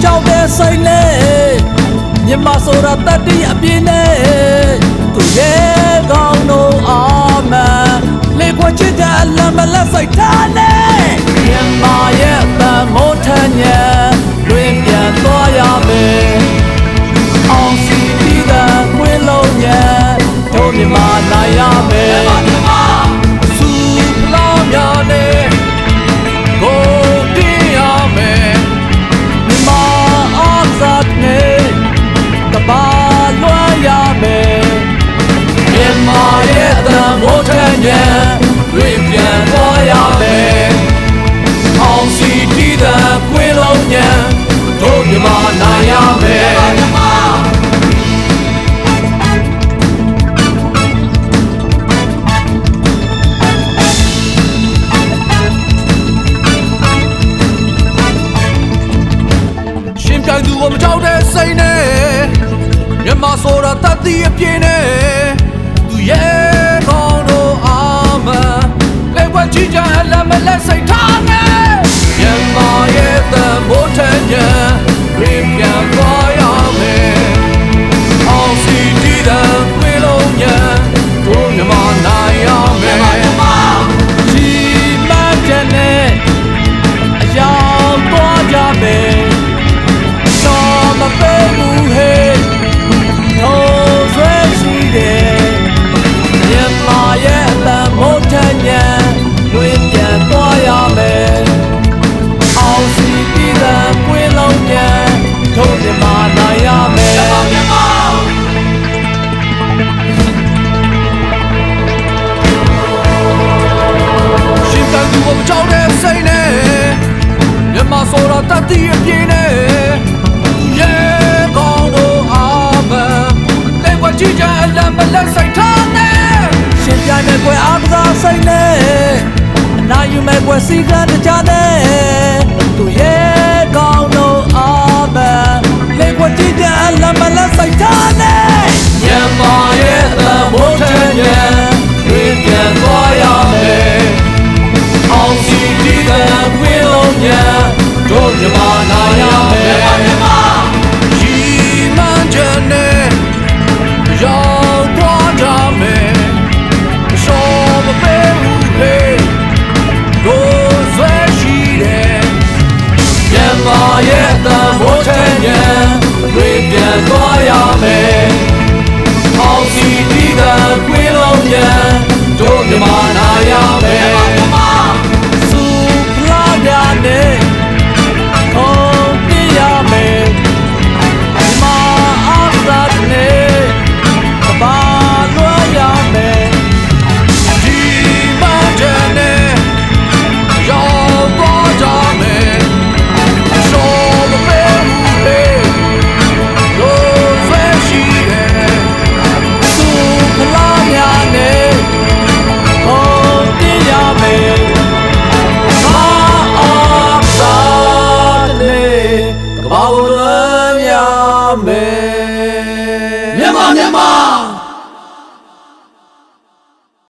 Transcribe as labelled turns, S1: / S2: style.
S1: ကြောက်တဲ့စိတ်နဲ့မြန်မာဆိုတာတတ်တည်းအပြင်းနဲ့သူရဲ့ကောင်းတို့အာမန်လေကွက်ချစ်တဲ့အလံမလက်စိတ်ထားနဲ့မြန်မာရဲ့တန်မိုးထညံတွင်ပြန်သွားရမယ်အောင်စီပြီးတဲ့ခွေးလုံးညံတို့မြန်မာနိုင်ရမယ်စူပလောင်များနဲ့ကိုတင်ရမယ်မြန်မာအားစားနဲ့ကဘာလွှမ်းရမယ်မြန်မာရဲ့တန်မိုးထညံတွင်ပြန်သွားရမယ်အောင်စီပြီးတဲ့ခွေးလုံးညံတို့မြန်မာနိုင်ရမယ်သူကိုမကြောက်တဲ့စိတ်နဲ့မြန်မာဆိုတာတတ်သိအပြင်းနဲ့သူရဲ့ကောင်းတို့အာမန်လက်ဝဲကြည့်ကြအလံမလက်စိတ်ထားနဲ့မြန်မာရဲ့တန်ဖိုးထက်ညံပြင်ပြန်သွားရမယ်အောင်စီတီးတဲ့ခွေးလုံးညံတို့မြန်မာနိုင်ရမယ်ဒီမှန်တဲ့နဲ့အယောင်သွားကြမယ်မပေးဘူးဟဲ့ဟိုးဆွဲရှိတယ်မြန်မာရဲ့တန်မိုးထညံတွင်ပြန်သွားရမယ်အောင်စီပြီးတဲ့ကွေးလုံးညံတို့မြန်မာနိုင်ရမယ်ရှင်တန်သူကိုမကြောက်တဲ့စိတ်နဲ့မြန်မာဆိုတာတတ်သိအပြင်းနဲ့ကြည့်ကြအလံမလက်စိတ်ထားနဲ့ရှင်ပြိုင်မဲ့ကွယ်အားကစားစိတ်နဲ့အနာယူမဲ့ကွယ်စီကံတကြနဲ့သူရဲ့ကောင်းတို့အားမန်လေကွယ်ကြည့်ကြအလံမလက်စိတ်ထားနဲ့မြန်မာရဲ့သမိုးထက်ညံတွင်ပြန်သွားရမယ်အောင်စီတီးတဲ့ခွေးလုံးညံတို့မြန်မာနိုင်ရမယ်ရီမန်းချန်နဲ့ရောက်သွားကြမယ်ရှော့မပေးဘူးဟဲ့ကိုဆွဲရှိတယ်မြန်မာရဲ့တန်ဖိုးထက်ညံတွင်ပြန်သွားရမယ်အောင်စီတီးတဲ့ခွေးလုံးညံတို့မြန်မာနိုင်ရမယ်စူပလာပြနဲ့ခုံပြရမယ်မြန်မာအားစားနဲ့ဘာလွှမ်းရမယ်ဒီမှန်တဲ့နဲ့ရောက်သွားကြမယ်ရှော့မပေးဘူးလေလို့ဆွဲရှိတယ်သူဖလားများနဲ့ဟောပြရမယ်ဘာအားစားတဲ့ကဘာ